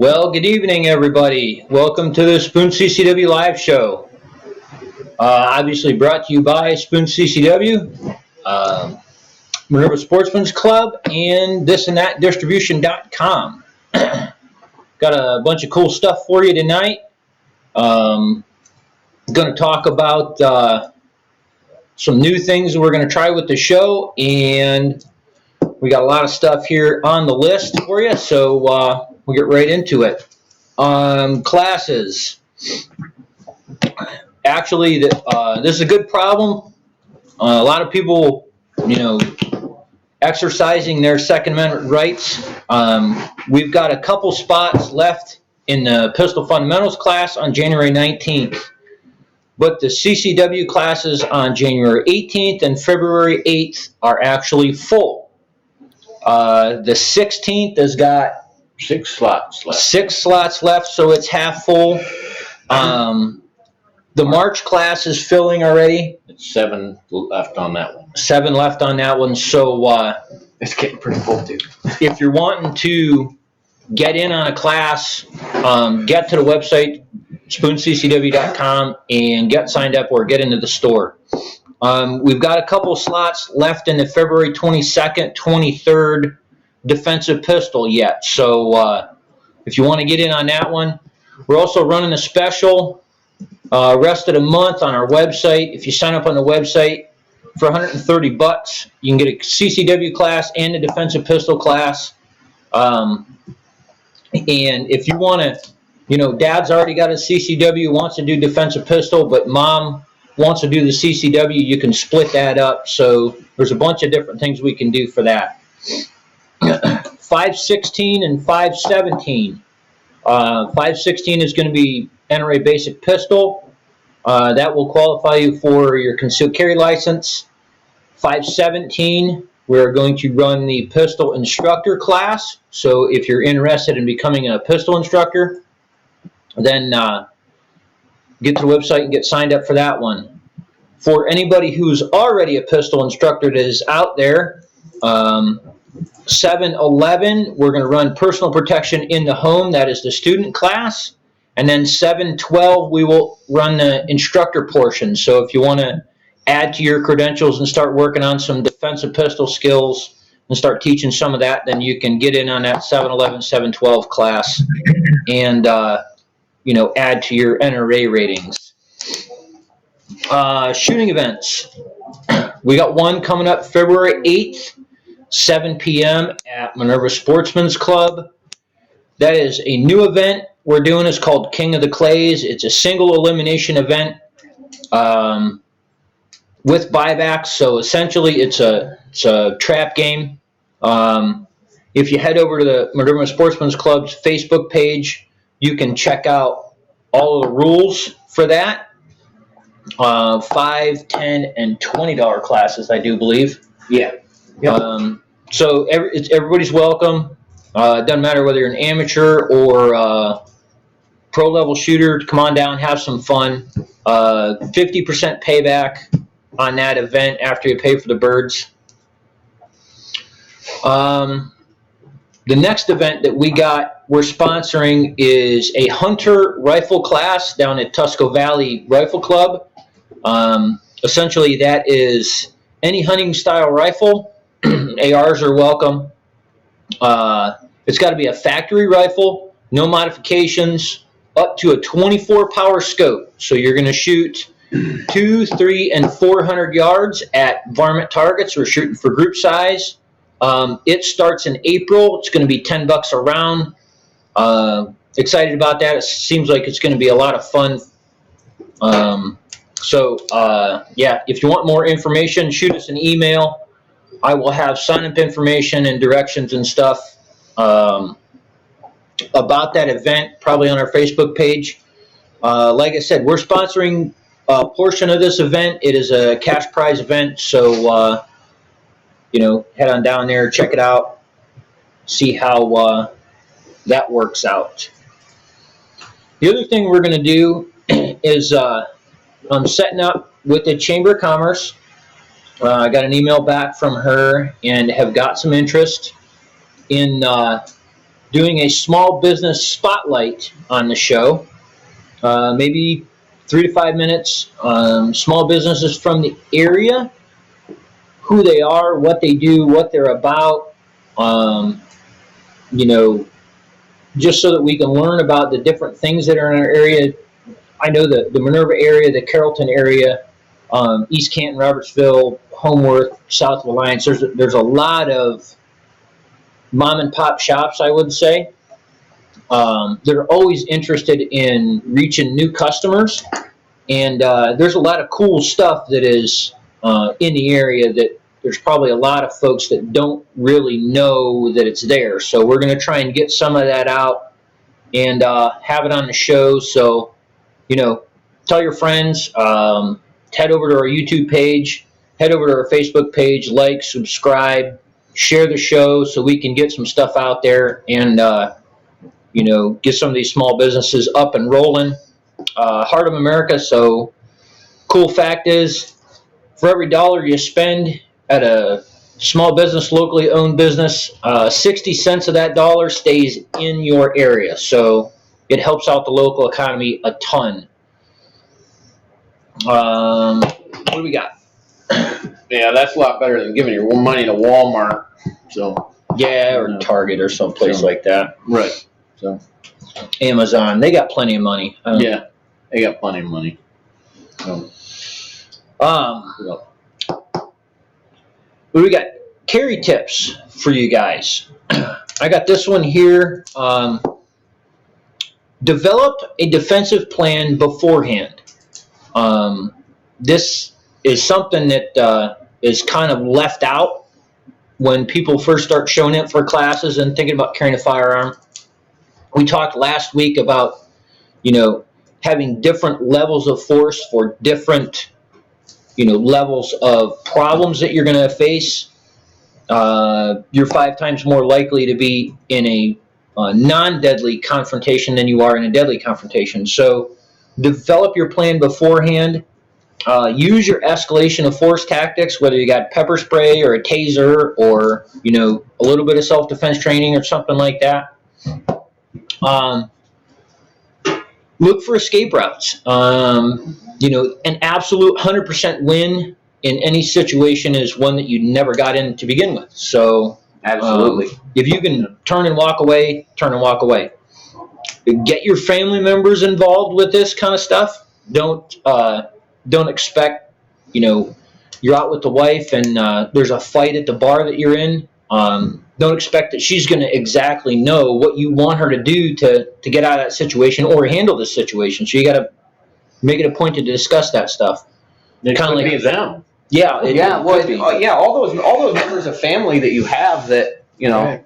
Well, good evening, everybody. Welcome to the Sphons CCW Live Show. Obviously brought to you by Sphons CCW, Minerva Sportsmans Club, and thisandthatdistribution.com. Got a bunch of cool stuff for you tonight. Going to talk about some new things we're going to try with the show, and we got a lot of stuff here on the list for you, so we'll get right into it. Classes. Actually, this is a good problem. A lot of people, exercising their Second Amendment rights. We've got a couple spots left in the Pistol Fundamentals class on January 19th. But the CCW classes on January 18th and February 8th are actually full. The 16th has got 6 slots left. 6 slots left, so it's half full. The March class is filling already. It's 7 left on that one. 7 left on that one, so It's getting pretty full too. if you're wanting to get in on a class, get to the website, SphonsCCW.com, and get signed up or get into the store. We've got a couple slots left in the February 22nd, 23rd defensive pistol yet. So if you want to get in on that one, we're also running a special rest of the month on our website. If you sign up on the website for $130, you can get a CCW class and a defensive pistol class. And if you want to, Dad's already got a CCW, wants to do defensive pistol, but Mom wants to do the CCW, you can split that up. So there's a bunch of different things we can do for that. 516 and 517. 516 is going to be NRA basic pistol. That will qualify you for your concealed carry license. 517, we're going to run the pistol instructor class. So if you're interested in becoming a pistol instructor, then get to the website and get signed up for that one. For anybody who's already a pistol instructor that is out there, 711, we're going to run personal protection in the home. That is the student class. And then 712, we will run the instructor portion. So if you want to add to your credentials and start working on some defensive pistol skills and start teaching some of that, then you can get in on that 711, 712 class and, add to your NRA ratings. Shooting events. We got one coming up February 8th, 7 p.m. at Minerva Sportsmans Club. That is a new event we're doing. It's called King of the Clays. It's a single elimination event with buybacks. So essentially, it's a trap game. If you head over to the Minerva Sportsmans Club's Facebook page, you can check out all of the rules for that. $5, $10, and $20 classes, I do believe. Yeah. Yep. So everybody's welcome. It doesn't matter whether you're an amateur or pro level shooter. Come on down, have some fun. 50% payback on that event after you pay for the birds. The next event that we're sponsoring is a hunter rifle class down at Tusco Valley Rifle Club. Essentially, that is any hunting style rifle. ARs are welcome. It's got to be a factory rifle, no modifications, up to a 24 power scope. So you're going to shoot 200, 300, and 400 yards at varmint targets. We're shooting for group size. It starts in April. It's going to be $10 a round. Excited about that. It seems like it's going to be a lot of fun. If you want more information, shoot us an email. I will have sign-up information and directions and stuff about that event, probably on our Facebook page. Like I said, we're sponsoring a portion of this event. It is a cash prize event, so head on down there, check it out, see how that works out. The other thing we're going to do is I'm setting up with the Chamber of Commerce. I got an email back from her and have got some interest in doing a small business spotlight on the show. Maybe 3 to 5 minutes. Small businesses from the area, who they are, what they do, what they're about. You know, just so that we can learn about the different things that are in our area. I know the Minerva area, the Carrollton area, East Canton, Robertsville, Homeworth, South of Alliance. There's a lot of mom and pop shops, I would say. They're always interested in reaching new customers, and there's a lot of cool stuff that is in the area that there's probably a lot of folks that don't really know that it's there. So we're going to try and get some of that out and have it on the show. So, you know, tell your friends, head over to our YouTube page, head over to our Facebook page, like, subscribe, share the show so we can get some stuff out there and, you know, get some of these small businesses up and rolling. Heart of America. So, cool fact is, for every dollar you spend at a small business, locally owned business, 60 cents of that dollar stays in your area. So it helps out the local economy a ton. What do we got? Yeah, that's a lot better than giving your money to Walmart. So Yeah, or Target or someplace like that. Right. So Amazon, they got plenty of money. Yeah, they got plenty of money. So, we got carry tips for you guys. I got this one here. Develop a defensive plan beforehand. This is something that is kind of left out when people first start showing up for classes and thinking about carrying a firearm. We talked last week about, you know, having different levels of force for different, you know, levels of problems that you're going to face. You're 5 times more likely to be in a non-deadly confrontation than you are in a deadly confrontation. So develop your plan beforehand. Use your escalation of force tactics, whether you got pepper spray or a taser or, you know, a little bit of self-defense training or something like that. Look for escape routes. You know, an absolute 100% win in any situation is one that you never got in to begin with. So absolutely. If you can turn and walk away, turn and walk away. Get your family members involved with this kind of stuff. Don't expect, you know, you're out with the wife and there's a fight at the bar that you're in. Don't expect that she's going to exactly know what you want her to do to get out of that situation or handle this situation. So you got to make it a point to discuss that stuff. It Kind of could like be them. Yeah, all those members of family that you have that, you know,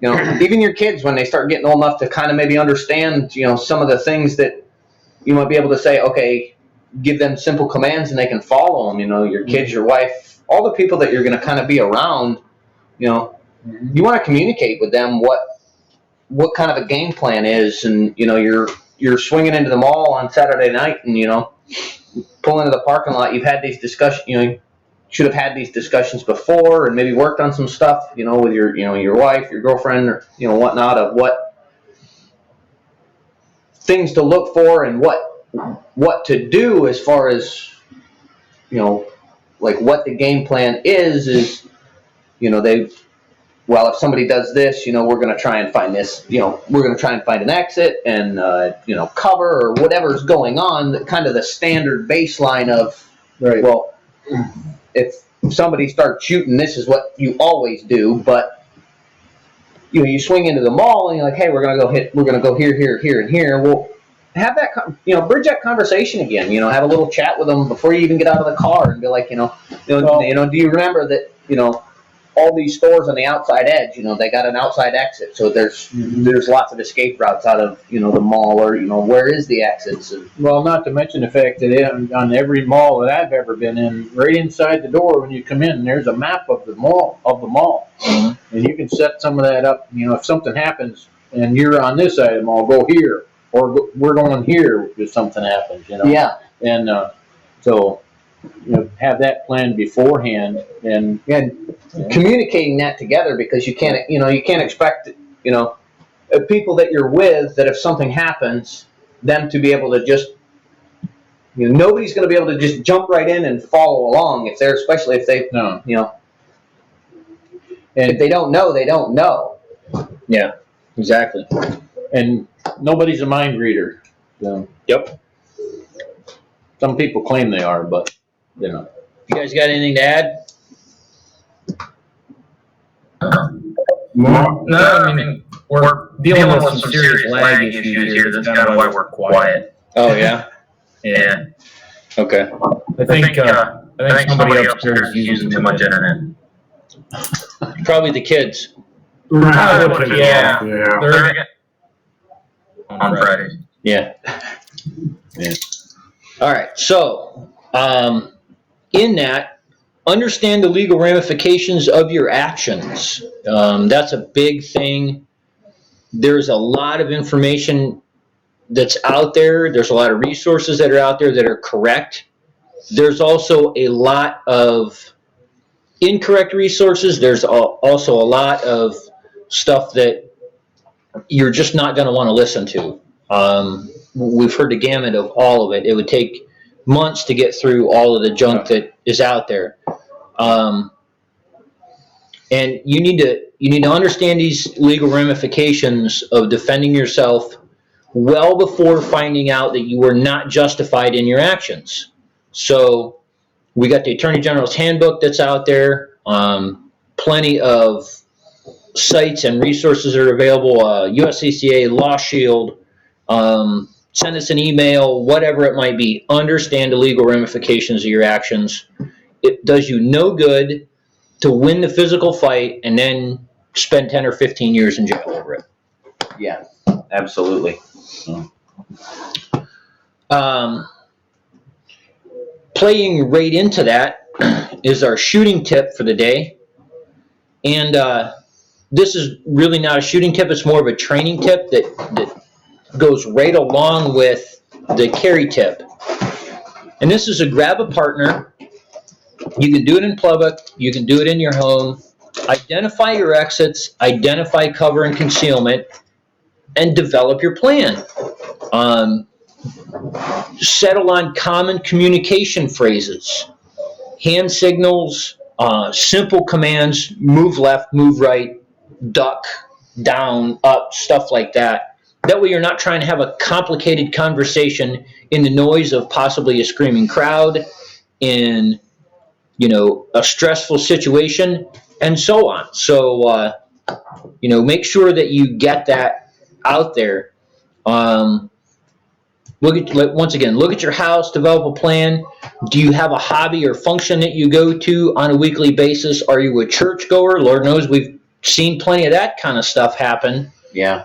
even your kids when they start getting old enough to kind of maybe understand, you know, some of the things that you might be able to say, okay, give them simple commands and they can follow them. You know, your kids, your wife, all the people that you're going to kind of be around. You know, you want to communicate with them what kind of a game plan is, and you know, you're swinging into the mall on Saturday night, and you know, pull into the parking lot. You've had these discussions. You know, you should have had these discussions before, and maybe worked on some stuff. You know, with your wife, your girlfriend, or you know, whatnot, of what things to look for and what to do as far as, you know, like what the game plan is, you know, if somebody does this, you know, we're going to try and find this, you know, we're going to try and find an exit and, you know, cover or whatever's going on, kind of the standard baseline of, right. Well, if somebody starts shooting, this is what you always do, but, you know, you swing into the mall and you're like, hey, we're going to go here, here, here, and here. Well, have that, you know, bridge that conversation again, you know, have a little chat with them before you even get out of the car and be like, do you remember that, you know, all these stores on the outside edge, you know, they got an outside exit. So there's lots of escape routes out of, you know, the mall, or, you know, where is the exits? Well, not to mention the fact that on every mall that I've ever been in, right inside the door when you come in, there's a map of the mall. Mm-hmm. And you can set some of that up. You know, if something happens and you're on this side of the mall, go here, or we're going here if something happens, you know. Yeah. And so, you know, have that planned beforehand and communicating that together, because you can't expect people that you're with, that if something happens, them to be able to just, nobody's going to be able to just jump right in and follow along if they're, especially if they, No. And if they don't know, they don't know. Yeah, exactly. And nobody's a mind reader. So. Yep. Some people claim they are, but You guys got anything to add? No, I mean, we're dealing with some serious lag issues here. That's kind of why we're quiet. Oh, yeah? Yeah. Okay. I think somebody upstairs is using too much internet. Probably the kids. Yeah. They're on Fridays. Yeah. All right. So, in that, understand the legal ramifications of your actions. That's a big thing. There's a lot of information that's out there. There's a lot of resources that are out there that are correct. There's also a lot of incorrect resources. There's also a lot of stuff that you're just not going to want to listen to. We've heard the gamut of all of it. It would take months to get through all of the junk that is out there. And you need to understand these legal ramifications of defending yourself well before finding out that you were not justified in your actions. So we got the Attorney General's Handbook that's out there. Plenty of sites and resources are available. USCCA, Law Shield. Send us an email, whatever it might be. Understand the legal ramifications of your actions. It does you no good to win the physical fight and then spend 10 or 15 years in jail over it. Yeah, absolutely. Playing right into that is our shooting tip for the day. And this is really not a shooting tip. It's more of a training tip that goes right along with the carry tip. And this is grab a partner. You can do it in public. You can do it in your home. Identify your exits. Identify cover and concealment. And develop your plan. Settle on common communication phrases. Hand signals. Simple commands. Move left, move right. Duck, down, up, stuff like that. That way you're not trying to have a complicated conversation in the noise of possibly a screaming crowd, in, a stressful situation, and so on. So, make sure that you get that out there. Look at your house, develop a plan. Do you have a hobby or function that you go to on a weekly basis? Are you a churchgoer? Lord knows we've seen plenty of that kind of stuff happen. Yeah.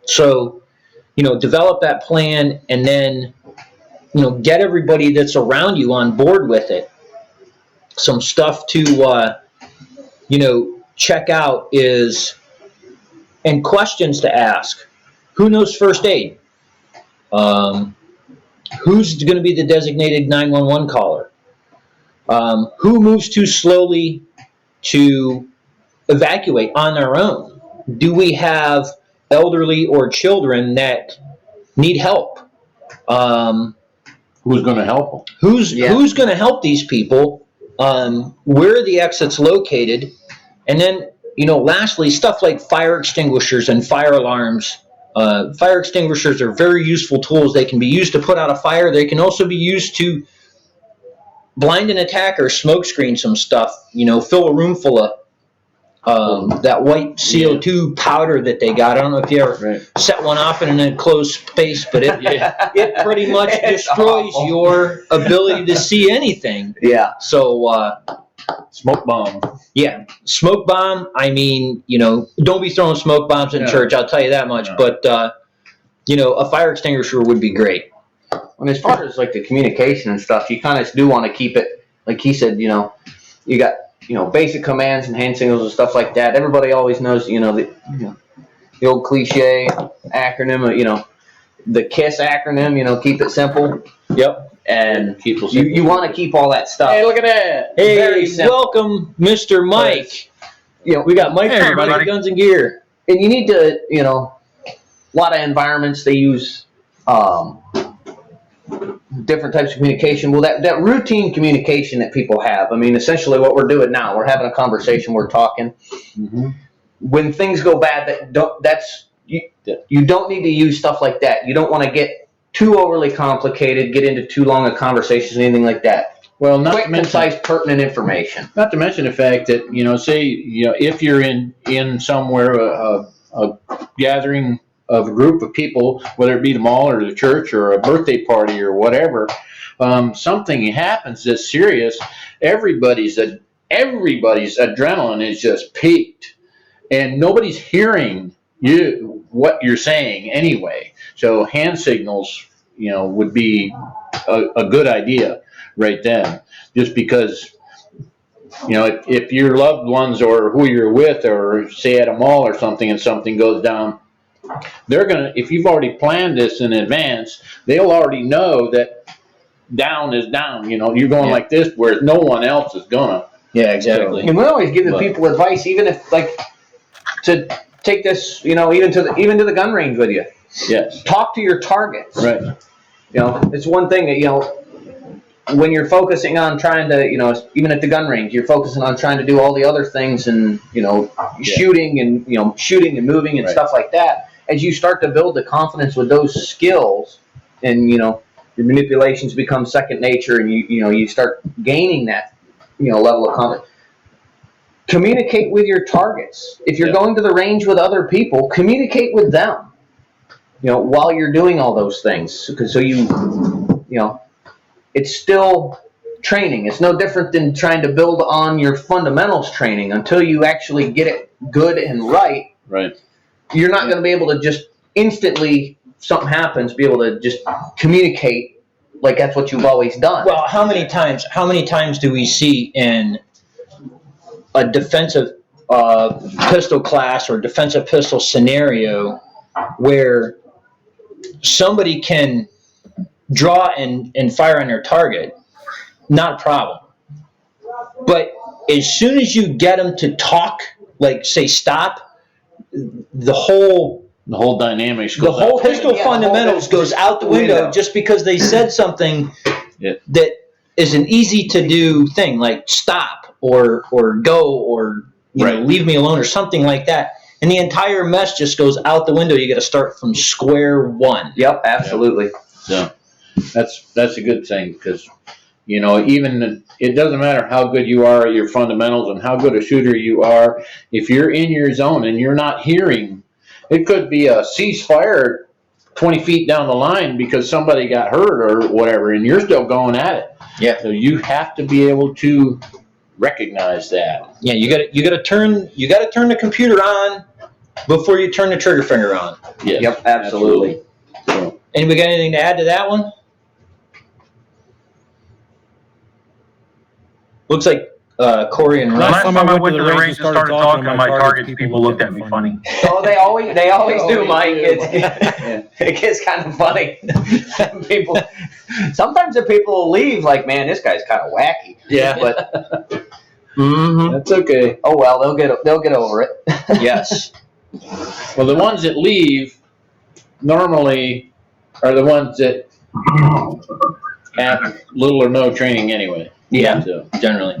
So, develop that plan and then, get everybody that's around you on board with it. Some stuff to, check out is, and questions to ask. Who knows first aid? Who's going to be the designated 911 caller? Who moves too slowly to evacuate on their own? Do we have elderly or children that need help? who's going to help them? Who's going to help these people? Where are the exits located? And then, lastly, stuff like fire extinguishers and fire alarms. Fire extinguishers are very useful tools. They can be used to put out a fire. They can also be used to blind an attacker, smoke screen some stuff, fill a room full of that white CO2 powder that they got. I don't know if you ever set one off in an enclosed space, but it pretty much destroys your ability to see anything. Yeah. So, Smoke bomb. Yeah, smoke bomb. I mean, don't be throwing smoke bombs in church. I'll tell you that much. No. But a fire extinguisher would be great. And as far as like the communication and stuff, you kind of do want to keep it, like he said. You got basic commands and hand signals and stuff like that. Everybody always knows, the old cliche acronym. The KISS acronym. Keep it simple. Yep. And you want to keep all that stuff. Hey, look at that. Hey, welcome, Mr. Mike. Yes. We got Mike from Mike Guns and Gear. and you need to, you know, a lot of environments, they use different types of communication. Well, that routine communication that people have, I mean, essentially what we're doing now, we're having a conversation, we're talking. Mm-hmm. When things go bad, you don't need to use stuff like that. You don't want to get too overly complicated, get into too long a conversation, anything like that. Well, not Quick, to mention, concise, pertinent information. not to mention the fact that, you know, say, you know, if you're in somewhere, a gathering of a group of people, whether it be the mall or the church or a birthday party or whatever, something happens that's serious, everybody's adrenaline is just peaked, and nobody's hearing what you're saying anyway. So hand signals, you know, would be a good idea right then, just because, you know, if your loved ones or who you're with, or say at a mall or something, and something goes down, they're gonna, if you've already planned this in advance, they'll already know that down is down. You know, you're going like this, whereas no one else is gonna. Yeah, exactly. And we always give the people advice, even if, like, to take this, you know, even to the gun range with you. Yes. Talk to your targets. Right. You know, it's one thing that, you know, when you're focusing on trying to, you know, even at the gun range, you're focusing on trying to do all the other things and, you know, shooting and moving and stuff like that. As you start to build the confidence with those skills, and, you know, your manipulations become second nature, and you start gaining that, you know, level of confidence. Communicate with your targets. If you're going to the range with other people, communicate with them, you know, while you're doing all those things. So you know, it's still training. It's no different than trying to build on your fundamentals training. Until you actually get it good and right, you're not going to be able to just instantly, if something happens, be able to just communicate like that's what you've always done. Well, how many times do we see in a defensive pistol class or defensive pistol scenario where somebody can draw and fire on their target, not a problem. But as soon as you get them to talk, like say stop, the whole dynamics, the whole pistol fundamentals goes out the window just because they said something that is an easy to do thing, like stop or go or you know, leave me alone or something like that. And the entire mess just goes out the window. You got to start from square one. Yep, absolutely. So that's a good thing, because, you know, even it doesn't matter how good you are at your fundamentals and how good a shooter you are. If you're in your zone and you're not hearing, it could be a ceasefire 20 feet down the line because somebody got hurt or whatever, and you're still going at it. Yeah. So you have to be able to recognize that. Yeah, you got to turn the computer on before you turn the trigger finger on. Yes, yep, absolutely. So, anybody got anything to add to that one? Looks like Corey and Ron. Last time I went to the range and started talking to my targets, people looked at me funny. Oh, they always do, Mike. It gets kind of funny. People, sometimes the people will leave like, man, this guy's kind of wacky. Yeah, but that's okay. Oh well, they'll get over it. Yes. Well, the ones that leave normally are the ones that have little or no training anyway. Yeah, so, generally.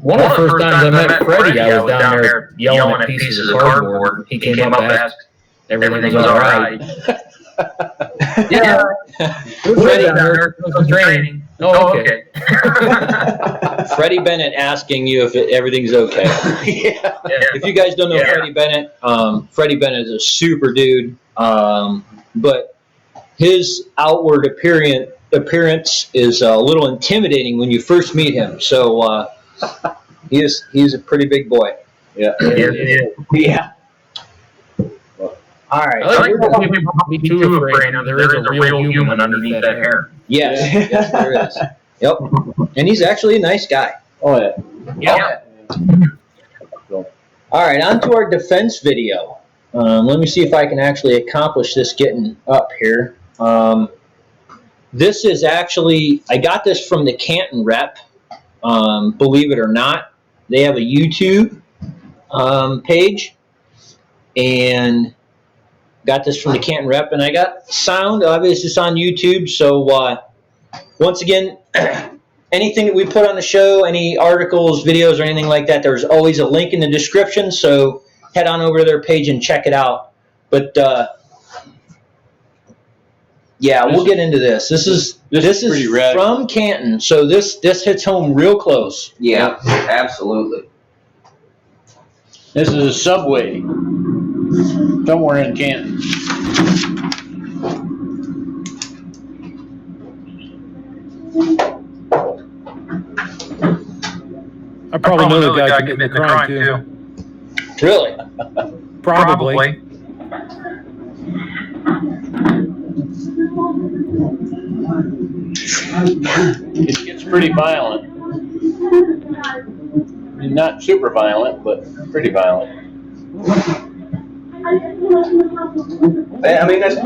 One of the first times I met Freddie, I was down there yelling at pieces of cardboard. He came up and asked if everything was all right. Yeah. Freddie down there doing some training. Oh, okay. Freddie Bennett asking you if everything's okay. Yeah. If you guys don't know Freddie Bennett is a super dude, but his outward appearance is a little intimidating when you first meet him. So he's a pretty big boy. Yeah. Yeah. All right. I think people be too afraid. There is a real human underneath that hair. Yes, yes, there is. Yep. And he's actually a nice guy. Oh yeah. Yeah. All right, on to our defense video. Let me see if I can actually accomplish this getting up here. This is actually, I got this from the Canton Rep. Believe it or not, they have a YouTube page. and got this from the Canton Rep, and I got sound. Obviously, it's on YouTube. So once again, anything that we put on the show, any articles, videos, or anything like that, there's always a link in the description. So head on over to their page and check it out. But yeah, we'll get into this. This is pretty rad. from Canton, so this hits home real close. Yeah, absolutely. This is a Subway somewhere in Canton. I probably know the guy committing the crime too. Really? Probably. It gets pretty violent. I mean, not super violent, but pretty violent. I mean, that's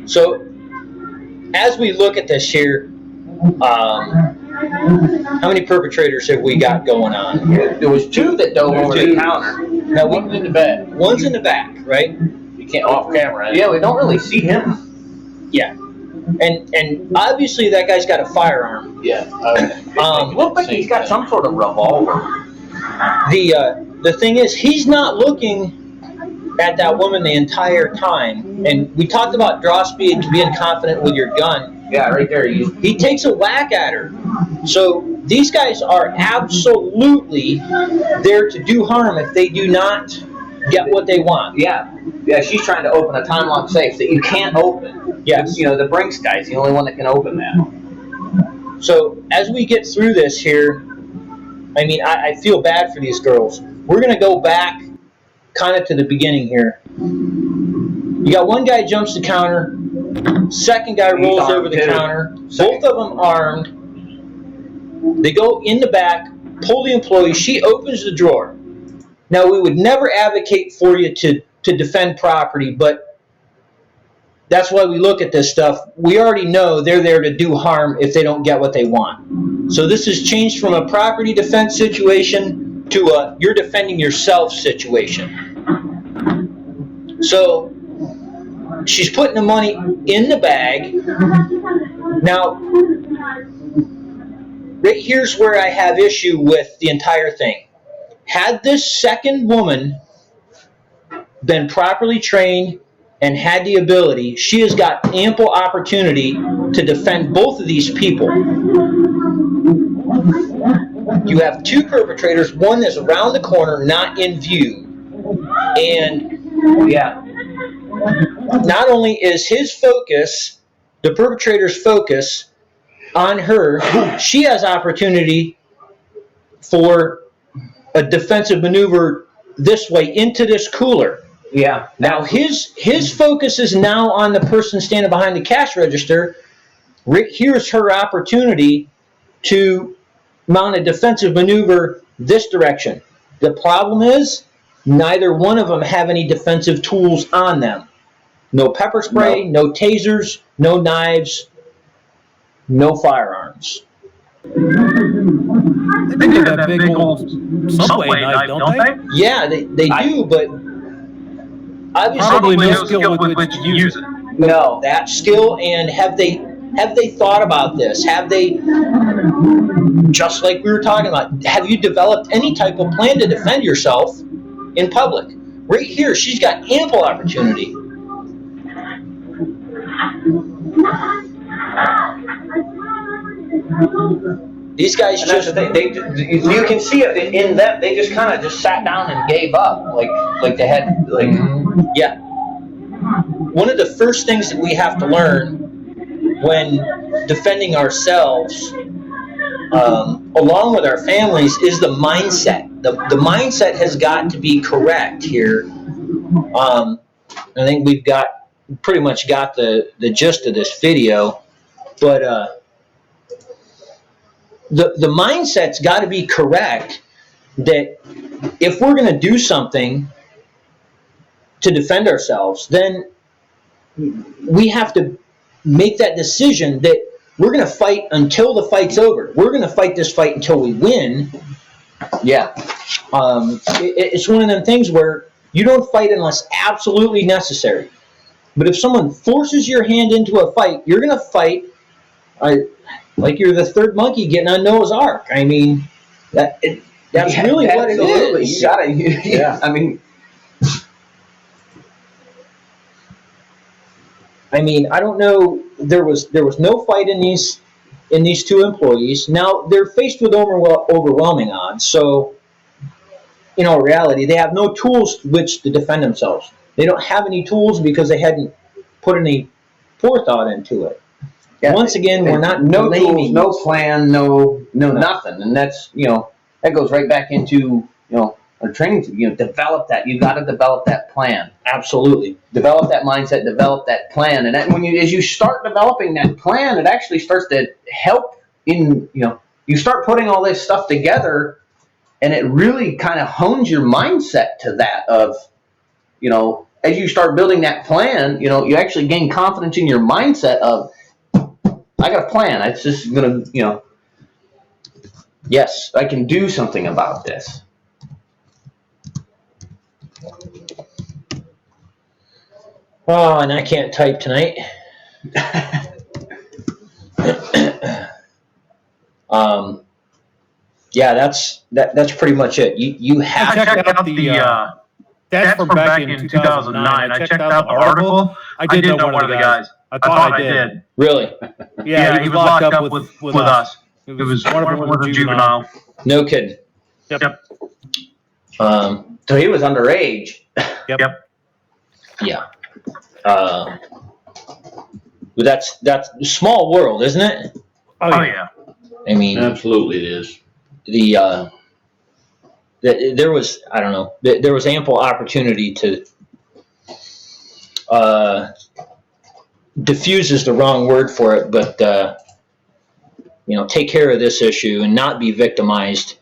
So, as we look at this here, how many perpetrators have we got going on? there was two that dove over the counter. Now, One's in the back. one's in the back, right? You can't off camera. Yeah, we don't really see him. Yeah. And obviously that guy's got a firearm. Yeah. Looks like he's got some sort of revolver. The thing is, he's not looking at that woman the entire time. And we talked about draw speed, being confident with your gun. Yeah, right there. He takes a whack at her. So these guys are absolutely there to do harm if they do not get what they want. Yeah, she's trying to open a time lock safe that you can't open. Yes. You know, the Brinks guy's the only one that can open that. So as we get through this here, I mean, I feel bad for these girls. We're going to go back kind of to the beginning here. You got one guy jumps the counter, second guy rolls over the counter, both of them armed. They go in the back, pull the employee, she opens the drawer. Now, we would never advocate for you to defend property, but that's why we look at this stuff. We already know they're there to do harm if they don't get what they want. So this has changed from a property defense situation to a you're defending yourself situation. So she's putting the money in the bag. Now, right here's where I have issue with the entire thing. Had this second woman been properly trained and had the ability, she has got ample opportunity to defend both of these people. You have two perpetrators, one that's around the corner, not in view. And yeah, not only is his focus, the perpetrator's focus, on her, she has opportunity for a defensive maneuver this way into this cooler. Yeah. Now his focus is now on the person standing behind the cash register. Here's her opportunity to mount a defensive maneuver this direction. The problem is neither one of them have any defensive tools on them. No pepper spray, no tasers, no knives, no firearms. They do that big old Subway knife, don't they? Yeah, they do, but obviously Probably no skill with which to use it. no, that skill, and have they thought about this? Have they, just like we were talking about, have you developed any type of plan to defend yourself in public? Right here, she's got ample opportunity. These guys just you can see it in them. They just kind of just sat down and gave up, like they had yeah. One of the first things that we have to learn when defending ourselves, along with our families, is the mindset. The mindset has got to be correct here. I think we've pretty much got the gist of this video, but the mindset's got to be correct that if we're going to do something to defend ourselves, then we have to make that decision that we're going to fight until the fight's over. We're going to fight this fight until we win. Yeah. It's one of them things where you don't fight unless absolutely necessary. But if someone forces your hand into a fight, you're going to fight like you're the third monkey getting on Noah's Ark. I mean, that's really what it is. You gotta, yeah. I mean, I don't know. There was no fight in these two employees. Now they're faced with overwhelming odds. So, in all reality, they have no tools which to defend themselves. They don't have any tools because they hadn't put any forethought into it. Yeah. Once again, we're not no blaming, tools, no plan, no nothing, and that's that goes right back into our training. Develop that. You got to develop that plan. Absolutely. Develop that mindset. Develop that plan, and that as you start developing that plan, it actually starts to help in you start putting all this stuff together, and it really kind of hones your mindset to that of as you start building that plan, you actually gain confidence in your mindset of, I got a plan. It's just going to, yes, I can do something about this. Oh, and I can't type tonight. Yeah, that's pretty much it. You have I checked out the that's from back in 2009. I checked out the article. I did know one of the guys. I thought I did. Really? Yeah, he was locked up with us. It was one of them was a juvenile. No kidding. Yep. So he was underage. Yep. Yeah. But that's a small world, isn't it? Oh yeah. I mean, Absolutely it is. There was, I don't know, there was ample opportunity to diffuse is the wrong word for it, but take care of this issue and not be victimized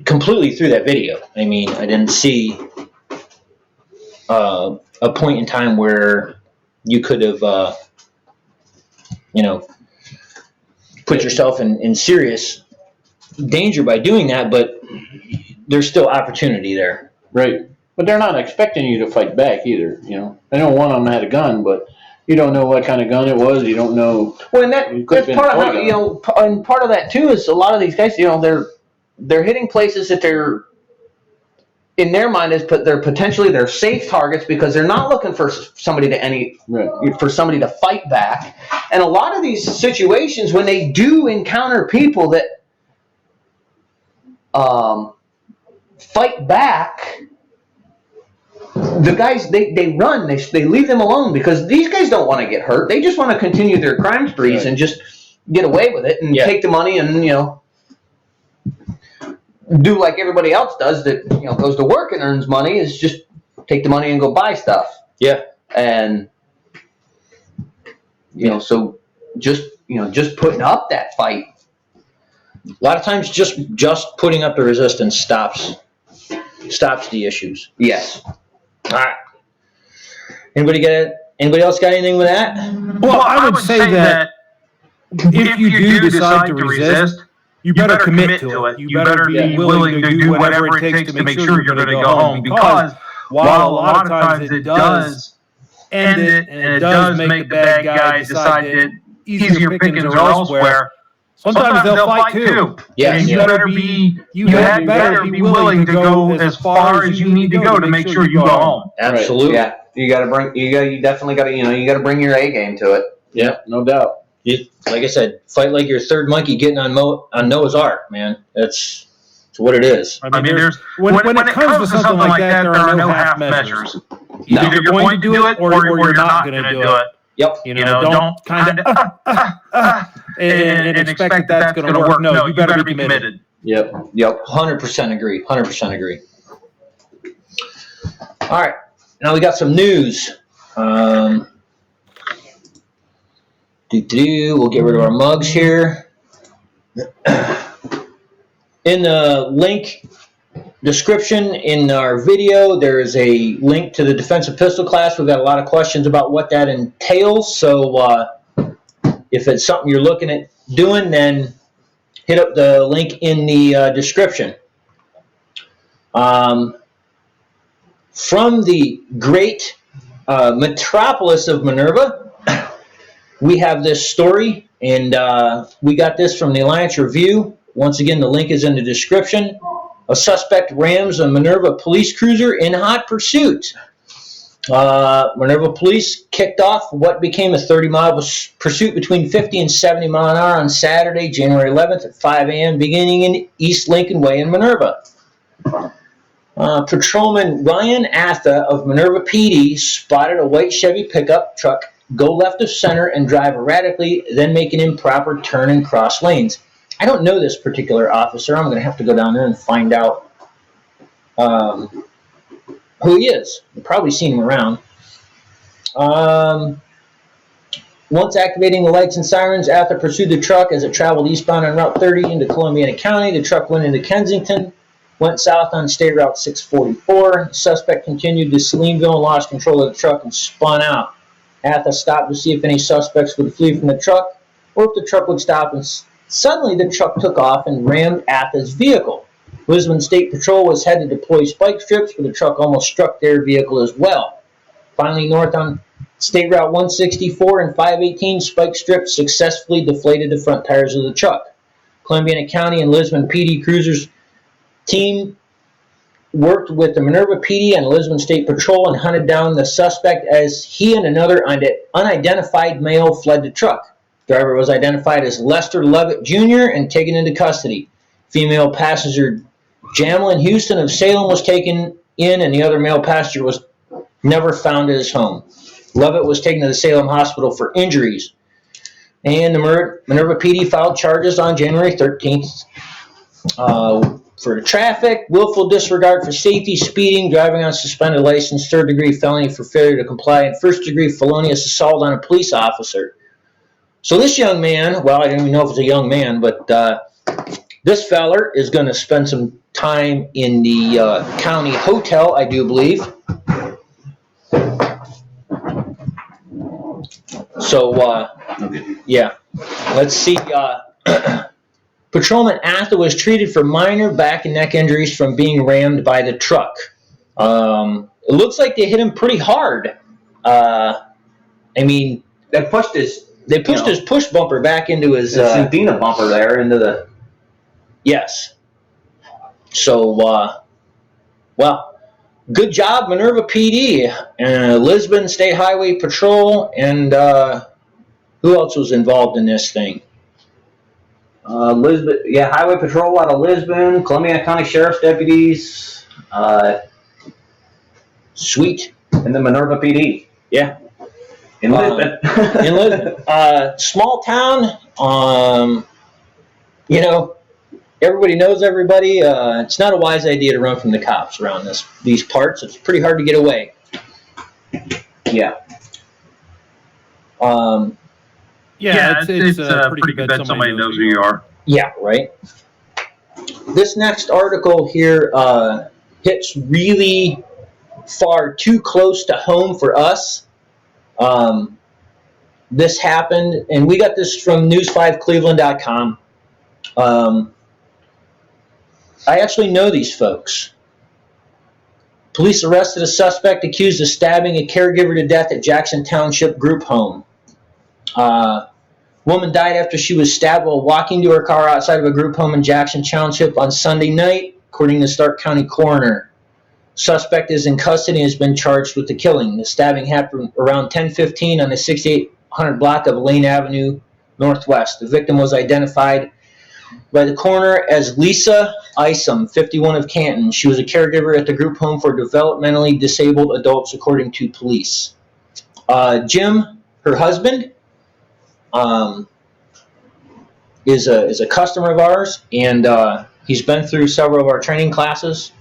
completely through that video. I mean, I didn't see a point in time where you could have put yourself in serious danger by doing that, but there's still opportunity there. Right. But they're not expecting you to fight back either, I know one of them had a gun, but you don't know what kind of gun it was. You don't know. Well, and that's part of how, and part of that too is a lot of these guys, they're hitting places that they're, in their mind, they're potentially they're safe targets because they're not looking for somebody for somebody to fight back. And a lot of these situations, when they do encounter people that fight back, the guys they run, they leave them alone because these guys don't want to get hurt. They just want to continue their crime sprees and just get away with it and take the money and do like everybody else does that goes to work and earns money, is just take the money and go buy stuff. Yeah. And so just putting up that fight. A lot of times just putting up the resistance stops the issues. Yes. All right. Anybody else got anything with that? Well, I would say that if you do decide to resist, you better commit to it. You better be willing to do whatever it takes to make sure you're going to go home. Because while a lot of times it does end it, and it does make the bad guy decide that easier pickings are elsewhere, sometimes they'll fight too. Yes. And you better be willing to go as far as you need to go to make sure you go home. Absolutely. Right. Yeah. You definitely got to bring your A game to it. Yeah. No doubt. Like I said, fight like your third monkey getting on Noah's Ark, man. That's what it is. I mean, there's when it comes to something like that, there are no half measures. Either you're going to do it or you're not going to do it. Yep. Don't kind of and expect that that's going to work. No, you better be committed. Yep. 100% agree. 100% agree. All right. Now we got some news. We'll get rid of our mugs here. In the link description in our video, there is a link to the defensive pistol class. We've got a lot of questions about what that entails. So if it's something you're looking at doing, then hit up the link in the description. From the great metropolis of Minerva, we have this story, and we got this from the Alliance Review. Once again, the link is in the description. A suspect rams a Minerva police cruiser in hot pursuit. Minerva police kicked off what became a 30-mile pursuit between 50 and 70 mile an hour on Saturday, January 11th at 5 a.m., beginning in East Lincoln Way in Minerva. Patrolman Ryan Atha of Minerva PD spotted a white Chevy pickup truck go left of center and drive erratically, then make an improper turn and cross lanes. I don't know this particular officer. I'm going to have to go down there and find out who he is. You've probably seen him around. Once activating the lights and sirens, Atha pursued the truck as it traveled eastbound on Route 30 into Columbiana County. The truck went into Kensington, went south on State Route 644. The suspect continued to Salineville and lost control of the truck and spun out. Atha stopped to see if any suspects would flee from the truck or if the truck would stop, and suddenly the truck took off and rammed Atha's vehicle. Lisbon State Patrol was had to deploy spike strips, but the truck almost struck their vehicle as well. Finally, north on State Route 164 and 518, spike strips successfully deflated the front tires of the truck. Columbiana County and Lisbon PD cruisers team worked with the Minerva PD and Lisbon State Patrol and hunted down the suspect as he and another unidentified male fled the truck. Driver was identified as Lester Levitt Jr. and taken into custody. Female passenger Jamlin Houston of Salem was taken in, and the other male passenger was never found at his home. Levitt was taken to the Salem Hospital for injuries. And the Minerva PD filed charges on January 13th for traffic, willful disregard for safety, speeding, driving on suspended license, third-degree felony for failure to comply, and first-degree felonious assault on a police officer. So this young man, well, I don't even know if it's a young man, but this feller is going to spend some time in the county hotel, I do believe. So, yeah. Let's see. Patrolman Atha was treated for minor back and neck injuries from being rammed by the truck. It looks like they hit him pretty hard. I mean, They pushed his push bumper back into his Dina bumper there into the. Yes. So, well, good job, Minerva PD, Lisbon State Highway Patrol, and who else was involved in this thing? Lisbon, Highway Patrol out of Lisbon, Columbiana County Sheriff's deputies, Sweet. and the Minerva PD. Yeah. In Lisbon. In Lisbon. Small town, you know, everybody knows everybody. It's not a wise idea to run from the cops around these parts. It's pretty hard to get away. Yeah. It's pretty good that somebody knows who you are. Yeah, right. This next article here hits really far too close to home for us. This happened, and we got this from news5cleveland.com. I actually know these folks. Police arrested a suspect accused of stabbing a caregiver to death at Jackson Township group home. Woman died after she was stabbed while walking to her car outside of a group home in Jackson Township on Sunday night, according to Stark County coroner. Suspect is in custody and has been charged with the killing. The stabbing happened around 10:15 on the 6800 block of Lane Avenue Northwest. The victim was identified by the coroner as Lisa Isom, 51 of Canton. She was a caregiver at the group home for developmentally disabled adults, according to police. Jim, her husband, is a customer of ours, and he's been through several of our training classes.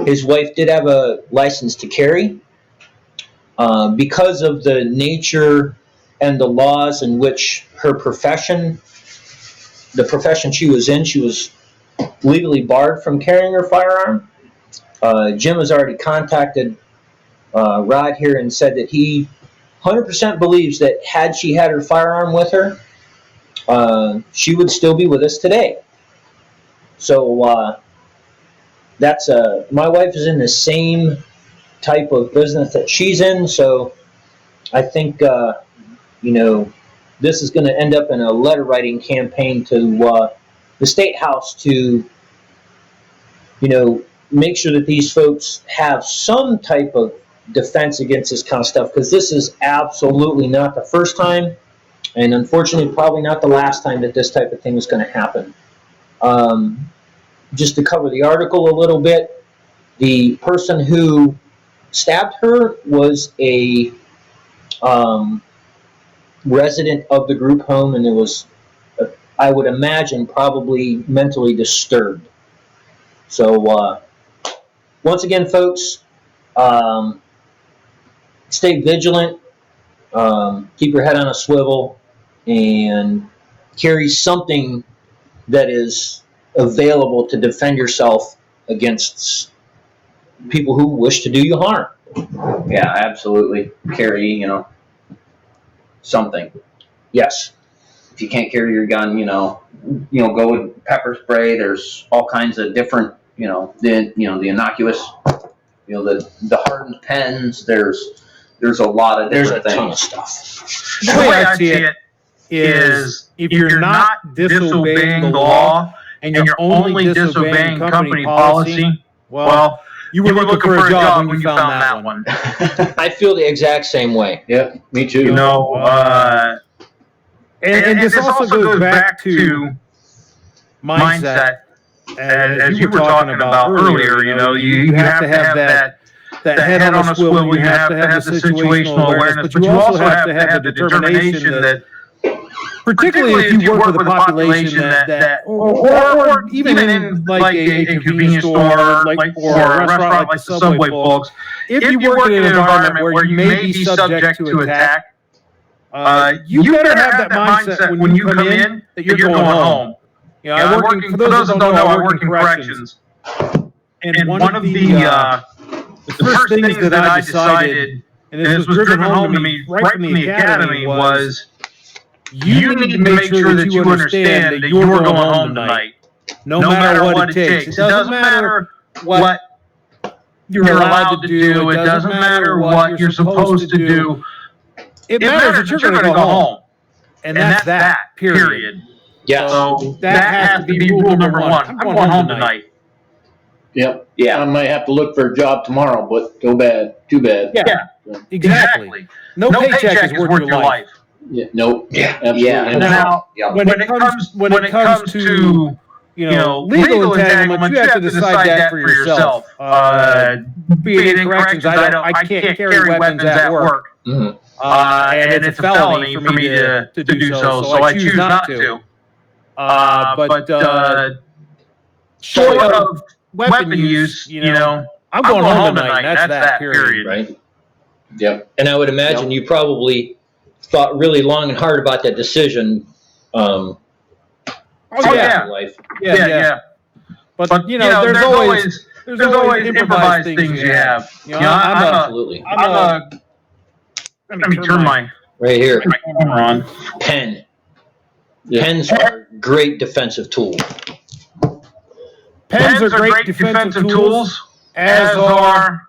His wife did have a license to carry. Because of the nature and the laws in which her profession, the profession she was in, she was legally barred from carrying her firearm. Jim has already contacted Rod here and said that he 100% believes that had she had her firearm with her, she would still be with us today. So that's my wife is in the same type of business that she's in, so I think this is going to end up in a letter writing campaign to the State House to make sure that these folks have some type of defense against this kind of stuff, because this is absolutely not the first time, and unfortunately probably not the last time that this type of thing is going to happen. Just to cover the article a little bit, the person who stabbed her was a resident of the group home, and it was, I would imagine, probably mentally disturbed. So once again, folks, stay vigilant, keep your head on a swivel, and carry something that is available to defend yourself against people who wish to do you harm. Yeah, absolutely. Carry, something. Yes. If you can't carry your gun, go with pepper spray. There's all kinds of different, the innocuous, the hardened pens. There's a lot of different There's a ton of things. stuff. The way I see it is, if you're not disobeying the law and you're only disobeying company policy, well, you were looking for a job when you found that one. I feel the exact same way. Yeah, me too. And this also goes back to mindset, as you were talking about earlier. You have to have that head on a swivel. You have to have the situational awareness, but you also have to have the determination that, particularly if you work with a population that or even in like a convenience store, or a restaurant like the Subway folks, if you work in an environment where you may be subject to attack, you better have that mindset when you come in that you're going home. For those that don't know, I work in corrections, and one of the first things that I decided, and this was driven home to me right from the academy, was you need to make sure that you understand that you're going home tonight, no matter what it takes. It doesn't matter what you're allowed to do. It doesn't matter what you're supposed to do. It matters that you're going to go home. And that's that, period. Yes. So that has to be rule number one. I'm going home tonight. Yep. Yeah. I might have to look for a job tomorrow, but too bad. Yeah, exactly. No paycheck is worth your life. Yeah. Nope. Yeah. Absolutely. And not. now, when it comes to legal entanglement, you have to decide that for yourself. Be it in corrections, I can't carry weapons at work. Mm-hmm. And it's a felony for me to do so, so I choose not to. But short of weapon use, I'm going home tonight. That's that, period. Right. Yep. And I would imagine you probably thought really long and hard about that decision. Oh yeah. Life. Yeah. But there's always improvised things you have. Absolutely. Let me turn my Right here. camera on. Pen. Yeah. Pens are great defensive tools. Pens are great defensive tools, as are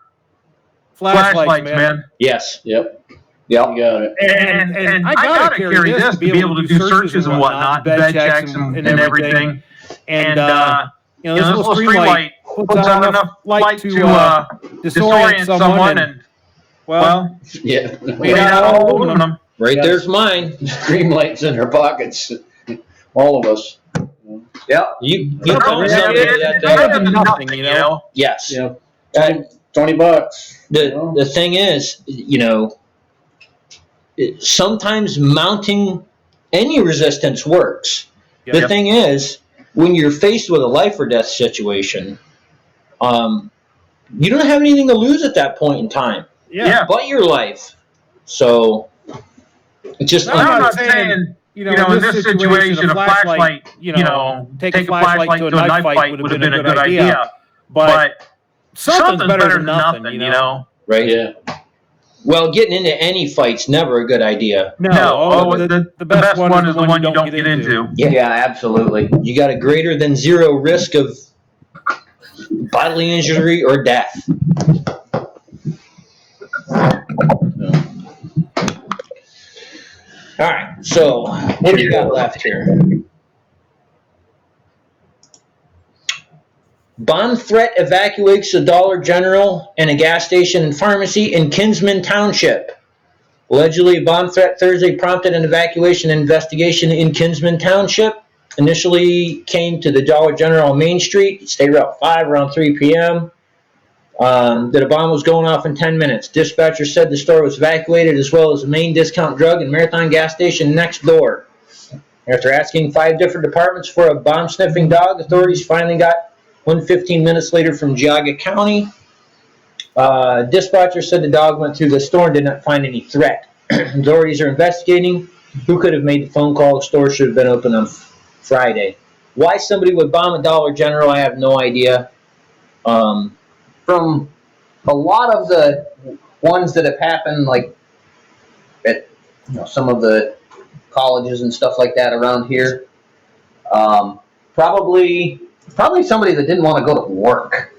flashlights, man. Yes. Yep. Yep. You got it. And I gotta carry this to be able to do searches and whatnot, bed checks and everything. And this little stream light puts out enough light to disorient someone. And well, Yeah. made out of aluminum. Right Yeah. there's mine. Stream lights in our pockets. All of us. Yep. You come something to that Better thing. than nothing, Yes. Yeah. Uh, $20. the thing is, sometimes mounting any resistance works. The thing is, when you're faced with a life or death situation, you don't have anything to lose at that point in time. Yeah. But your life. So it's just I'm not saying, in this situation, a flashlight, take a flashlight to a knife fight would have been a good idea. But something's better than nothing, you know? Right? Yeah. Well, getting into any fight's never a good idea. No, the best one is the one you don't get into. Yeah, absolutely. You got a greater than zero risk of bodily injury or death. All right, so what do you got left here? Bomb threat evacuates a Dollar General and a gas station and pharmacy in Kinsman Township. Allegedly, a bomb threat Thursday prompted an evacuation investigation in Kinsman Township. Initially came to the Dollar General on Main Street, State Route 5 around 3 p.m. That a bomb was going off in 10 minutes. Dispatcher said the store was evacuated as well as the main discount drug and Marathon gas station next door. After asking 5 different departments for a bomb-sniffing dog, authorities finally got one 15 minutes later from Geauga County. Dispatcher said the dog went through the store and did not find any threat. Authorities are investigating who could have made the phone call. The store should have been open on Friday. Why somebody would bomb a Dollar General, I have no idea. From a lot of the ones that have happened, like at some of the colleges and stuff like that around here, probably somebody that didn't want to go to work.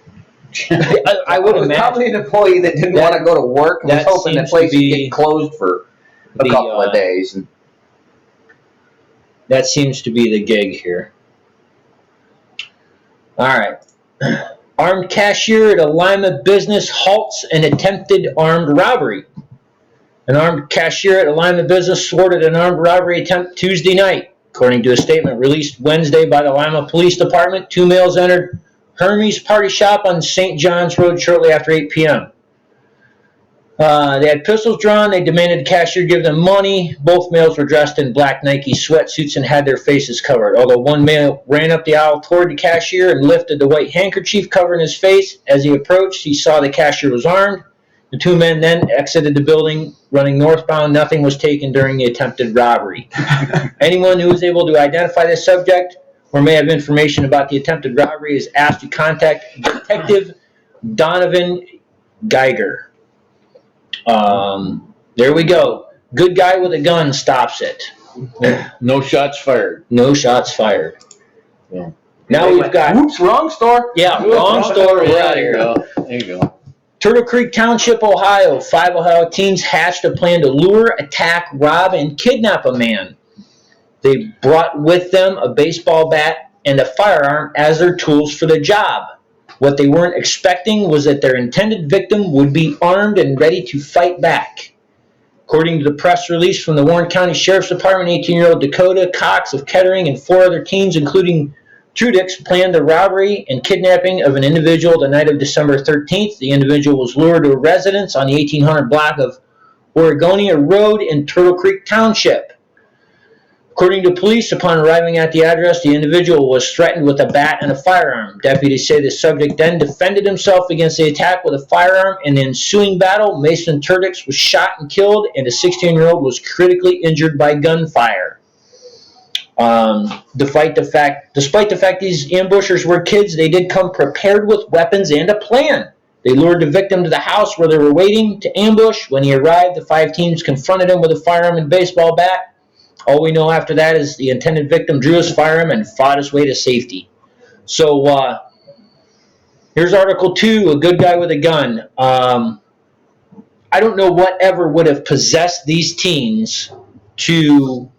I would imagine. Probably an employee that didn't want to go to work and was hoping the place would get closed for a couple of days. And that seems to be the gig here. All right. Armed cashier at a Lima business halts an attempted armed robbery. An armed cashier at a Lima business thwarted an armed robbery attempt Tuesday night. According to a statement released Wednesday by the Lima Police Department, 2 males entered Hermes Party Shop on St. John's Road shortly after 8 p.m. They had pistols drawn. They demanded the cashier give them money. Both males were dressed in black Nike sweatsuits and had their faces covered. Although one male ran up the aisle toward the cashier and lifted the white handkerchief covering his face. As he approached, he saw the cashier was armed. The 2 men then exited the building, running northbound. Nothing was taken during the attempted robbery. Anyone who was able to identify this subject or may have information about the attempted robbery is asked to contact Detective Donovan Geiger. There we go. Good guy with a gun stops it. No shots fired. No shots fired. Yeah. Now we've got... Oops, wrong store. Yeah, wrong store. We're out of here. There you go. Turtle Creek Township, Ohio. 5 Ohio teens hatched a plan to lure, attack, rob, and kidnap a man. They brought with them a baseball bat and a firearm as their tools for the job. What they weren't expecting was that their intended victim would be armed and ready to fight back. According to the press release from the Warren County Sheriff's Department, 18-year-old Dakota Cox of Kettering and 4 other teens, including Trudix, planned the robbery and kidnapping of an individual the night of December 13th. The individual was lured to a residence on the 1800 block of Oregonia Road in Turtle Creek Township. According to police, upon arriving at the address, the individual was threatened with a bat and a firearm. Deputies say the subject then defended himself against the attack with a firearm. In the ensuing battle, Mason Turdix was shot and killed, and a 16-year-old was critically injured by gunfire. Despite the fact these ambushers were kids, they did come prepared with weapons and a plan. They lured the victim to the house where they were waiting to ambush. When he arrived, the 5 teens confronted him with a firearm and baseball bat. All we know after that is the intended victim drew his firearm and fought his way to safety. So here's Article 2, a good guy with a gun. I don't know whatever would have possessed these teens to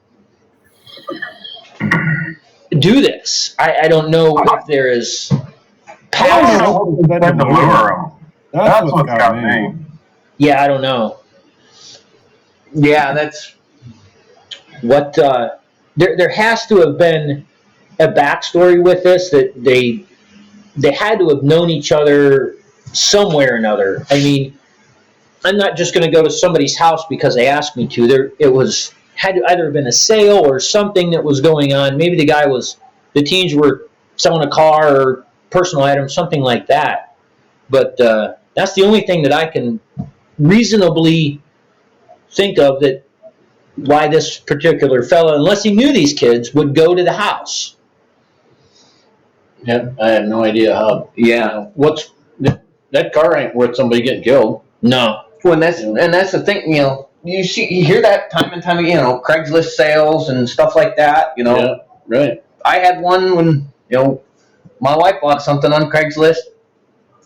do this. I don't know if there is power. That's what got me. Yeah, I don't know. Yeah, that's... What there has to have been a backstory with this, that they had to have known each other somewhere or another. I mean, I'm not just going to go to somebody's house because they asked me to. Had to either have been a sale or something that was going on. Maybe the teens were selling a car or personal items, something like that. But that's the only thing that I can reasonably think of that why this particular fellow, unless he knew these kids, would go to the house. Yep, I have no idea how. Yeah. What's that car ain't worth somebody getting killed. No. Well, and that's the thing, you know. You hear that time and time again, you know, Craigslist sales and stuff like that. You know, Yeah, right. I had one when, you know, my wife bought something on Craigslist.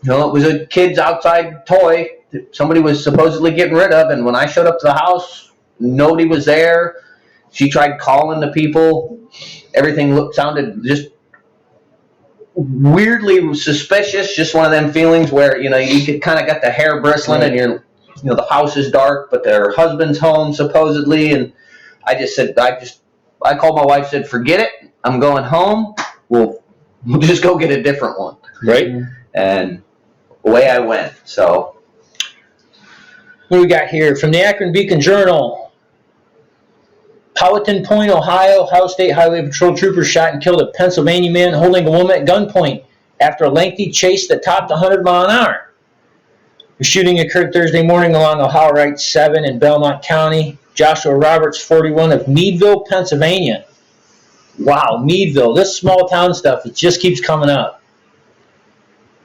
You know, it was a kid's outside toy that somebody was supposedly getting rid of, and when I showed up to the house, nobody was there. She tried calling the people. Everything sounded just weirdly suspicious. Just one of them feelings where, you know, you could kind of got the hair bristling, and you know, the house is dark, but their husband's home supposedly. And I just said, I called my wife, said, forget it. I'm going home. We'll just go get a different one. Right? And away I went. So. What do we got here? From the Akron Beacon Journal. Powhatan Point, Ohio State Highway Patrol troopers shot and killed a Pennsylvania man holding a woman at gunpoint after a lengthy chase that topped 100 miles an hour. The shooting occurred Thursday morning along Ohio Route 7 in Belmont County. Joshua Roberts, 41, of Meadville, Pennsylvania. Wow, Meadville. This small town stuff, it just keeps coming up.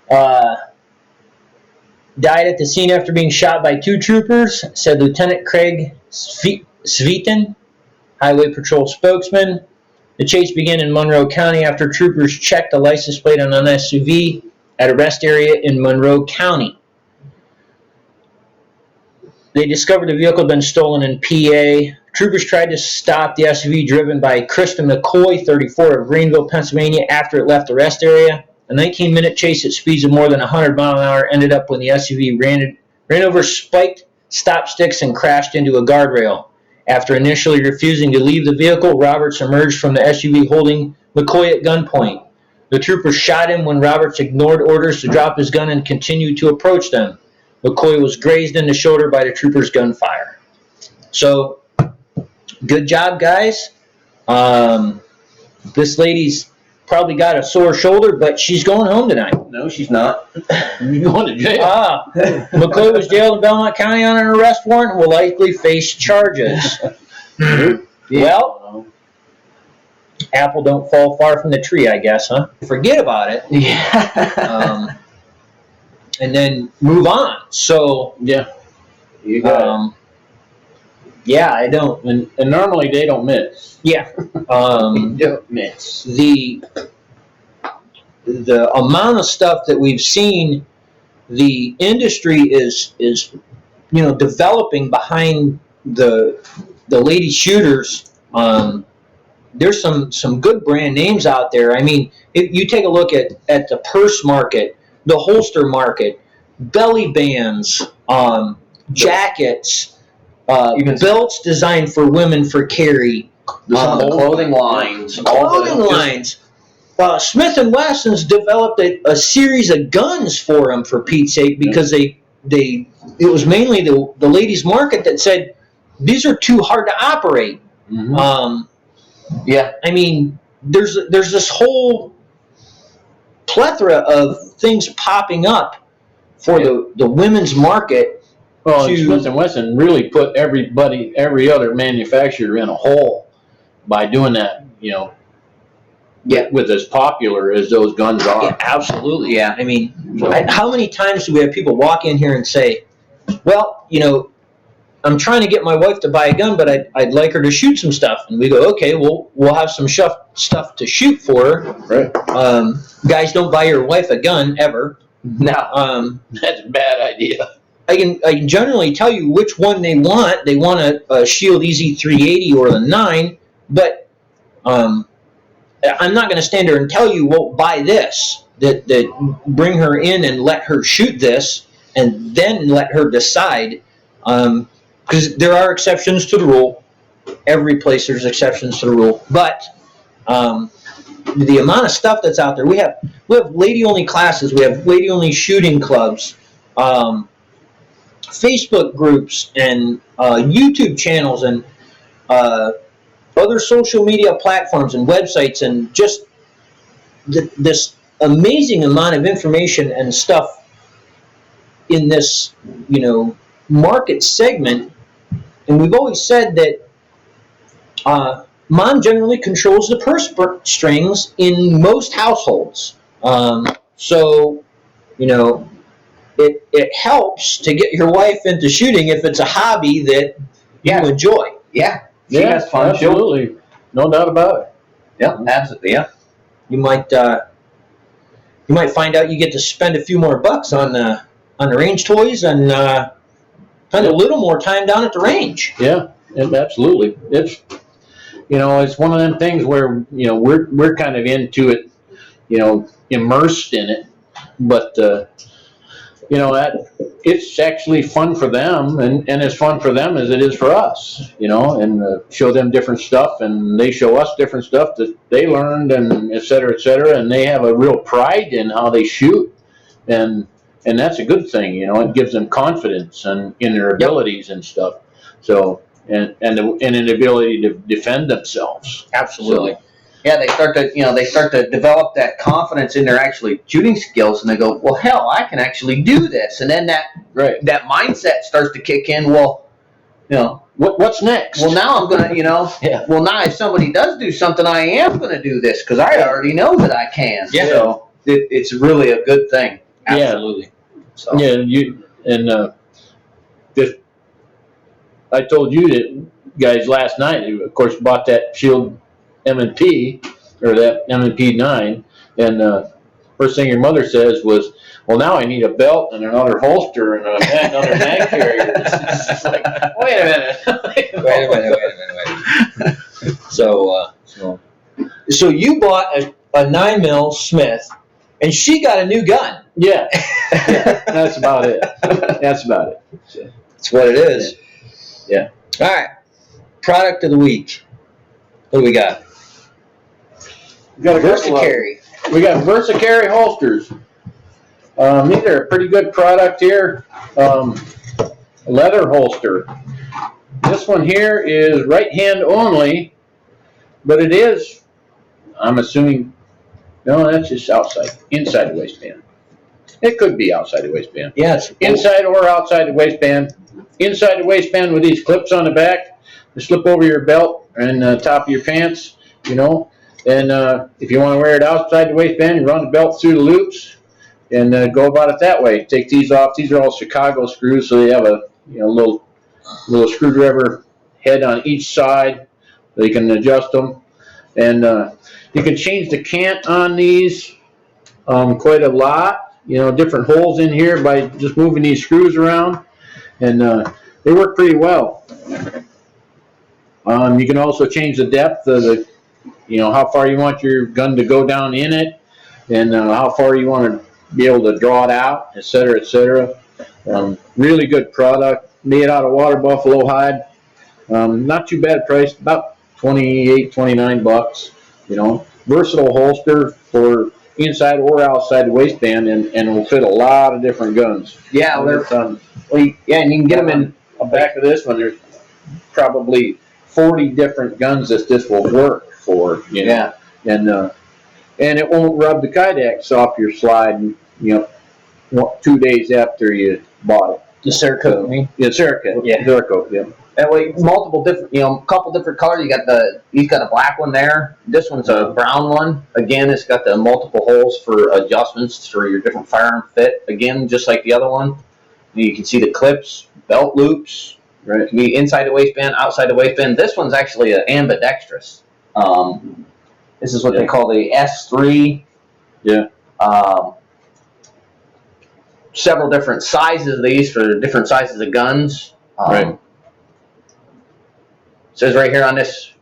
Died at the scene after being shot by 2 troopers, said Lieutenant Craig Sveeten, Highway Patrol spokesman. The chase began in Monroe County after troopers checked the license plate on an SUV at a rest area in Monroe County. They discovered the vehicle had been stolen in PA. Troopers tried to stop the SUV driven by Krista McCoy, 34, of Greenville, Pennsylvania, after it left the rest area. A 19-minute chase at speeds of more than 100 miles an hour ended up when the SUV ran over spiked stop sticks and crashed into a guardrail. After initially refusing to leave the vehicle, Roberts emerged from the SUV holding McCoy at gunpoint. The troopers shot him when Roberts ignored orders to drop his gun and continued to approach them. McCoy was grazed in the shoulder by the troopers' gunfire. So, good job, guys. This lady's probably got a sore shoulder, but she's going home tonight. No, she's not. You're going to jail. McCoy was jailed in Belmont County on an arrest warrant and will likely face charges. Well, apple don't fall far from the tree, I guess, huh? Forget about it. Yeah. And then move on. So, Yeah. You got yeah, I don't. And normally they don't miss. Yeah. Don't miss. The amount of stuff that we've seen, the industry is developing behind the lady shooters. There's some good brand names out there. I mean, if you take a look at the purse market, the holster market, belly bands, jackets, even belts designed for women for carry, Clothing lines. Smith & Wesson's developed a series of guns for them, for Pete's sake, because it was mainly the ladies' market that said these are too hard to operate. Mm-hmm. Yeah. I mean, there's this whole plethora of things popping up for the women's market. Well, Smith & Wesson really put every other manufacturer in a hole by doing that, with as popular as those guns are. Yeah, absolutely, yeah. I mean, how many times do we have people walk in here and say, well, I'm trying to get my wife to buy a gun, but I'd like her to shoot some stuff. And we go, okay, we'll have some stuff to shoot for her. Right. Guys, don't buy your wife a gun, ever. No. That's a bad idea. I can generally tell you which one they want. They want a Shield EZ380 or the 9, but I'm not going to stand there and tell you, well, buy this. That bring her in and let her shoot this, and then let her decide. Because there are exceptions to the rule. Every place there's exceptions to the rule. But the amount of stuff that's out there, we have lady-only classes, we have lady-only shooting clubs, Facebook groups, and YouTube channels, and other social media platforms and websites, and just this amazing amount of information and stuff in this, market segment. And we've always said that mom generally controls the purse strings in most households. So, it helps to get your wife into shooting if it's a hobby that you enjoy. Yeah. She has fun. Absolutely. No doubt about it. Yeah, absolutely. Yeah. You might find out you get to spend a few more bucks on the range toys and spend a little more time down at the range. Yeah, absolutely. It's it's one of them things where we're kind of into it, immersed in it, but that it's actually fun for them, and as fun for them as it is for us, and show them different stuff, and they show us different stuff that they learned, and et cetera, and they have a real pride in how they shoot, and that's a good thing, it gives them confidence and in their abilities and stuff. So and an ability to defend themselves. Absolutely. So, yeah, they start to develop that confidence in their actually shooting skills, and they go, well, hell, I can actually do this, and then that mindset starts to kick in. Well, what's next? Well, now I'm gonna, well, now if somebody does do something, I am gonna do this because I already know that I can. Yeah. So it's really a good thing. Absolutely. So. Yeah, I told you that guys last night, who of course bought that Shield M&P, or that M&P 9, and first thing your mother says was, well, now I need a belt and another holster and another mag carrier. It's like, wait a minute. So you bought a 9mm Smith, and she got a new gun. Yeah, that's about it. That's what it is. Yeah. All right. Product of the week. What do we got? We got a VersaCarry. We got VersaCarry holsters. These are a pretty good product here. Leather holster. This one here is right hand only, but it is, I'm assuming, no, that's just inside the waistband. It could be outside the waistband. Yes. Inside or outside the waistband. Inside the waistband with these clips on the back. You slip over your belt and top of your pants, and if you want to wear it outside the waistband, you run the belt through the loops and go about it that way. Take these off. These are all Chicago screws, so they have a little screwdriver head on each side, so you can adjust them. And you can change the cant on these quite a lot. Different holes in here by just moving these screws around, and they work pretty well. You can also change the depth of the, how far you want your gun to go down in it, and how far you want to be able to draw it out, et cetera, et cetera. Really good product, made out of water buffalo hide. Not too bad price, about $28-29. Versatile holster for inside or outside the waistband, and will fit a lot of different guns. Yeah, and you can get them in. On the back of this one, there's probably 40 different guns that this will work for. Yeah. And it won't rub the Kydex off your slide. 2 days after you bought it. The Cerakote, me? Yeah, Cerakote. Yeah. Cerakote, yeah. That way, multiple different, couple different colors. He's got a black one there. This one's a brown one. Again, it's got the multiple holes for adjustments for your different firearm fit. Again, just like the other one. You can see the clips, belt loops. Right. It can be inside the waistband, outside the waistband. This one's actually an ambidextrous. This is what they call the S3. Yeah. Several different sizes of these for different sizes of guns. Right. Says right here on this,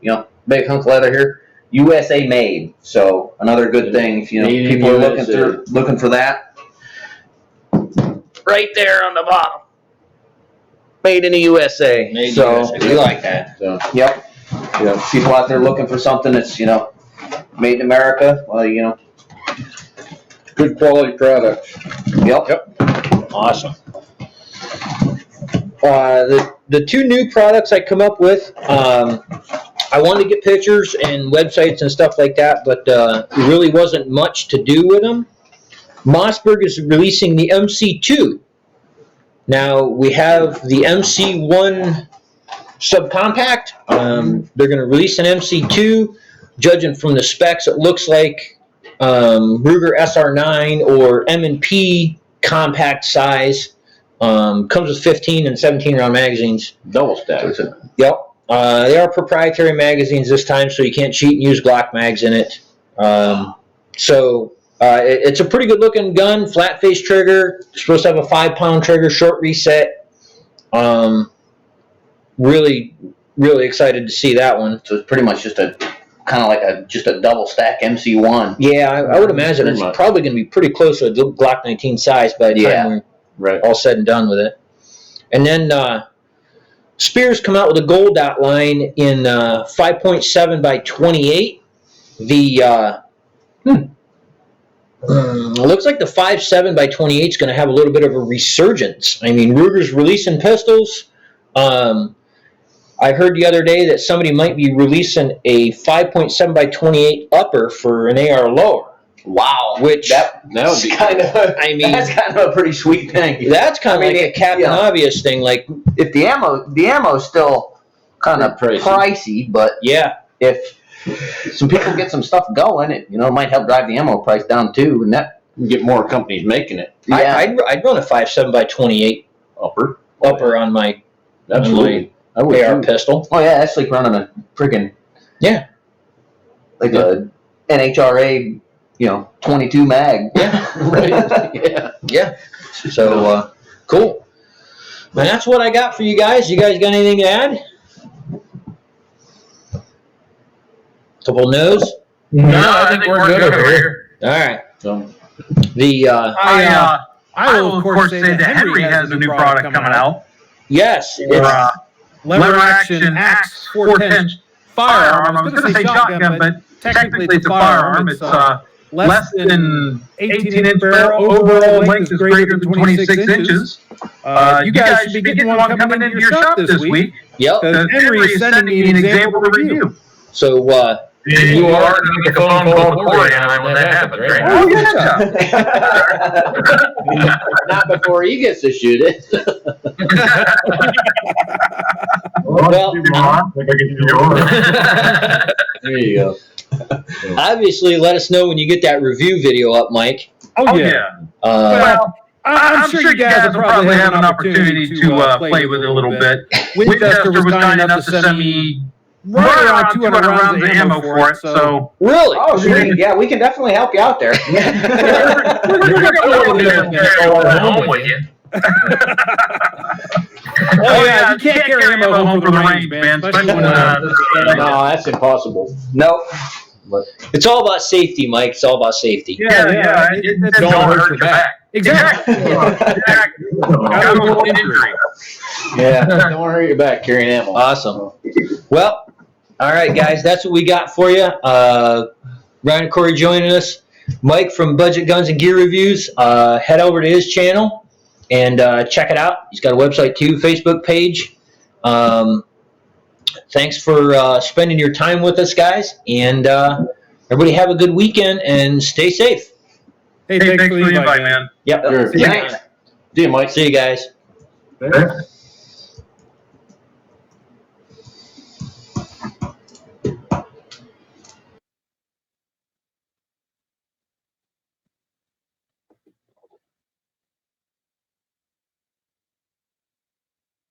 big hunk of leather here, USA made. So another good thing if people are looking for that. Right there on the bottom, made in the USA. Made in the USA. We like that. So, yep. People out there looking for something that's made in America. Well, good quality product. Yep. Awesome. The two new products I come up with, I wanted to get pictures and websites and stuff like that, but there really wasn't much to do with them. Mossberg is releasing the MC2. Now, we have the MC1 subcompact. They're going to release an MC2. Judging from the specs, it looks like Ruger SR9 or M&P compact size. Comes with 15 and 17 round magazines. Double stack, isn't it? Yep. They are proprietary magazines this time, so you can't cheat and use Glock mags in it. It's a pretty good looking gun, flat face trigger. It's supposed to have a 5-pound trigger, short reset. Really, really excited to see that one. So it's pretty much just a kind of like a double stack MC1. Yeah, I would imagine it's probably going to be pretty close to a Glock 19 size by the time we're all said and done with it. And then Spears come out with a gold dot line in 5.7 by 28. The looks like the 5.7 by 28 is going to have a little bit of a resurgence. I mean, Ruger's releasing pistols. I heard the other day that somebody might be releasing a 5.7 by 28 upper for an AR lower. Wow, which that would be kind of. I mean, that's kind of a pretty sweet thing. That's kind of like a Captain Obvious thing. Like, if the ammo's still kind of pricey, but if some people get some stuff going, it might help drive the ammo price down too, and that get more companies making it. Yeah, I'd run a 5.7 by 28 upper on my AR pistol. Oh yeah, that's like running a friggin' like a NHRA 22 mag. Yeah. So cool. And that's what I got for you guys. You guys got anything to add? Couple no's? No, I think we're good over here. All right. So I will of course say that Henry has a new product coming out. Yes. It's lever action Axe 410 firearm. I was going to say shotgun, but technically it's a firearm. It's less than 18-inch barrel. Overall length is greater than 26 inches. You guys should be getting one coming into your shop this week. Yep. Because Henry is sending me an example to review. So, you are going to get the phone call beforehand when that happens, right? Oh, yeah. not before he gets to shoot it. Well, there you go. Obviously, let us know when you get that review video up, Mike. Oh, yeah. Well, I'm sure you guys will probably have an opportunity to play with it a little bit. Winchester was kind enough to send me right around 200 rounds of ammo for it, so... Really? Oh, sweet. Yeah, we can definitely help you out there. Oh, yeah, you can't carry ammo home from the range, man. Especially when, no, that's impossible. Nope. It's all about safety, Mike. It's all about safety. Yeah. It don't hurt your back. Exactly. Yeah, don't hurt your back carrying ammo. Awesome. Well, all right, guys, that's what we got for you. Ryan and Corey joining us. Mike from Budget Guns and Gear Reviews. Head over to his channel and check it out. He's got a website too, Facebook page. Thanks for spending your time with us, guys. And everybody have a good weekend and stay safe. Hey, thanks for the invite, man. Yep. Sure. Thanks. See you, Mike. See you guys. Thanks.